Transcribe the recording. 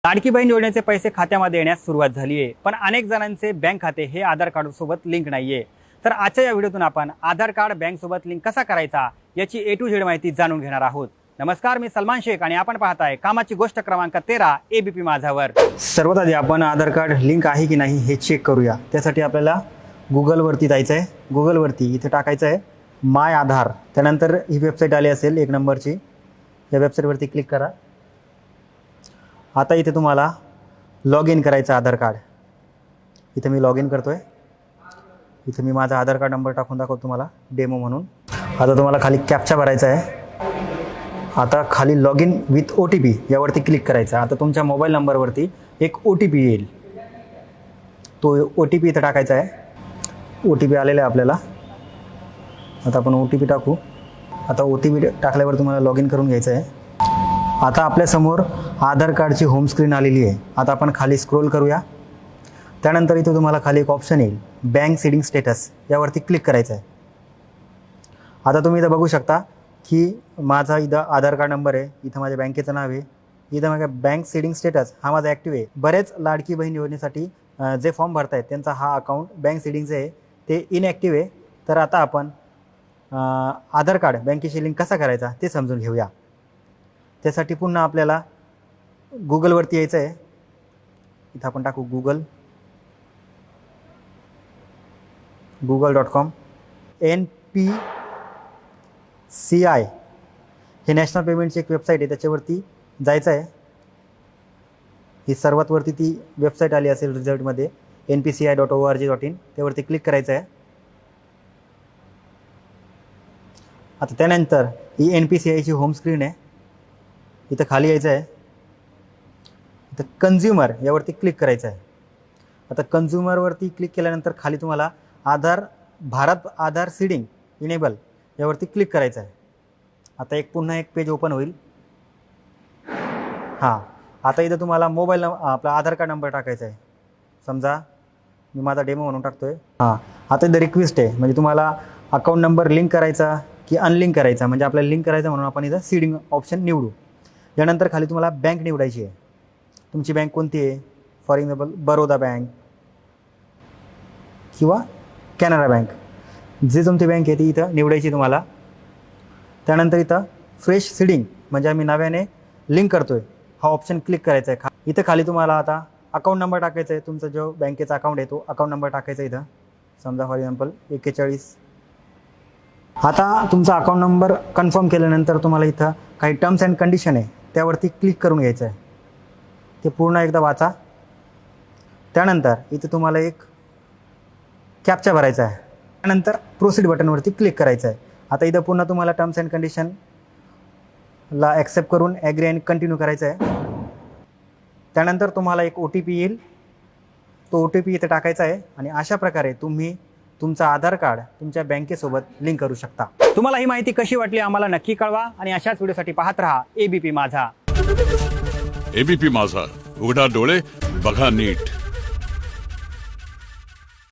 लाडकी बहीण योजनेचे पैसे खात्यामध्ये येण्यास सुरुवात झाली आहे, पण अनेक जणांचे बँक खाते हे आधार कार्ड सोबत लिंक नाहीये। तर आजच्या या व्हिडिओतून आपण आधार कार्ड बँक सोबत लिंक कसा करायचा याची A to Z माहिती जाणून घेणार आहोत। नमस्कार, मी सलमान शेख आणि आपण पाहताय कामाची गोष्ट क्रमांक 13 ABP माझावर। सर्वात आधी आपण आधार कार्ड लिंक आहे की नाही हे चेक करूया। त्यासाठी आपल्याला गुगल वरती जायचं आहे। गुगल वरती इथे टाकायचं आहे माय आधार, त्यानंतर ही वेबसाईट आली असेल 1 नंबरची। या वेबसाईटवरती क्लिक करा। आता इथे तुम्हाला लॉग इन करायचं आधार कार्ड। इथे मी लॉग इन करतोय। इथे मी माझा आधार कार्ड नंबर टाकून दाखवतो तुम्हाला डेमो म्हणून। आता तुम्हाला खाली कॅप्चा भरायचा आहे। आता खाली लॉग इन विथ OTP यावरती क्लिक करायचं। आता तुमच्या मोबाईल नंबरवरती एक OTP येईल, तो OTP इथे टाकायचा आहे। OTP आलेला आहे आपल्याला। आता आपण OTP टाकू। आता OTP टाकल्यावर तुम्हाला लॉग इन करून घ्यायचं आहे। आता आपल्यासमोर आधार कार्डची होम स्क्रीन आलेली आहे। आता आपण खाली स्क्रोल करूया। त्यानंतर इथे तुम्हाला खाली एक ऑप्शन येईल बँक सीडिंग स्टेटस, यावरती क्लिक करायचं आहे। आता तुम्ही इथं बघू शकता की माझा इथं आधार कार्ड नंबर आहे, इथं माझ्या बँकेचं नाव आहे, इथं माझ्या बँक सीडिंग स्टेटस हा माझा ॲक्टिव्ह आहे। बरेच लाडकी बहीण योजनेसाठी जे फॉर्म भरतायत त्यांचा हा अकाउंट बँक सीडिंगचं आहे ते इनॲक्टिव्ह आहे। तर आता आपण आधार कार्ड बँकेशी लिंक कसा करायचा ते समजून घेऊया। त्यासाठी पुन्हा आपल्याला गुगलवरती यायचं आहे। इथं आपण टाकू google.com। NPCI हे नॅशनल पेमेंटची एक वेबसाईट आहे, त्याच्यावरती जायचं आहे। ही सर्वात वरती ती वेबसाईट आली असेल रिझल्टमध्ये npci.org.in, त्यावरती क्लिक करायचं आहे। आता त्यानंतर ही NPCIची होम स्क्रीन आहे, इथं खाली यायचं आहे। इथं कन्झ्युमर यावरती क्लिक करायचं आहे। आता कन्झ्युमरवरती क्लिक केल्यानंतर खाली तुम्हाला भारत आधार सीडिंग इनेबल यावरती क्लिक करायचं आहे। आता पुन्हा एक पेज ओपन होईल। हां, आता इथं तुम्हाला आपला आधार कार्ड नंबर टाकायचा आहे। समजा मी माझा डेमो म्हणून टाकतोय। हां, आता इथं रिक्वेस्ट आहे, म्हणजे तुम्हाला अकाउंट नंबर लिंक करायचा की अनलिंक करायचा, म्हणजे आपल्याला लिंक करायचा म्हणून आपण इथं सीडिंग ऑप्शन निवडू। यानंतर खाली तुम्हाला बँक निवडायची आहे। तुमची बँक कोणती आहे? फॉर एक्झाम्पल बरोदा बँक किंवा कॅनरा बँक, जी तुमची बँक आहे ती इथं निवडायची तुम्हाला। त्यानंतर इथं फ्रेश सीडिंग म्हणजे आम्ही नव्याने लिंक करतोय हा ऑप्शन क्लिक करायचा आहे। इथं खाली तुम्हाला आता अकाउंट नंबर टाकायचा आहे। तुमचा जो बँकेचा अकाउंट आहे तो अकाउंट नंबर टाकायचा इथं, समजा फॉर एक्झाम्पल 41। आता तुमचा अकाउंट नंबर कन्फर्म केल्यानंतर तुम्हाला इथं काही टर्म्स अँड कंडिशन आहे त्यावरती क्लिक करून घ्यायचं आहे। ते पूर्ण एकदा वाचा। त्यानंतर इथे तुम्हाला एक कॅप्चा भरायचा आहे। त्यानंतर प्रोसीड बटनवरती क्लिक करायचं आहे। आता इथं पुन्हा तुम्हाला टर्म्स अँड कंडिशनला ॲक्सेप्ट करून ॲग्री अँड कंटिन्यू करायचं आहे। त्यानंतर तुम्हाला एक OTP येईल, तो OTP इथे टाकायचा आहे आणि अशा प्रकारे तुम्ही तुमचा आधार कार्ड तुमच्या बँकेसोबत लिंक करू शकता। तुम्हाला ही माहिती कशी वाटली आम्हाला नक्की कळवा आणि अशाच व्हिडिओसाठी पाहत रहा ABP माझा। ABP माझा, उघडा डोळे बघा नीट।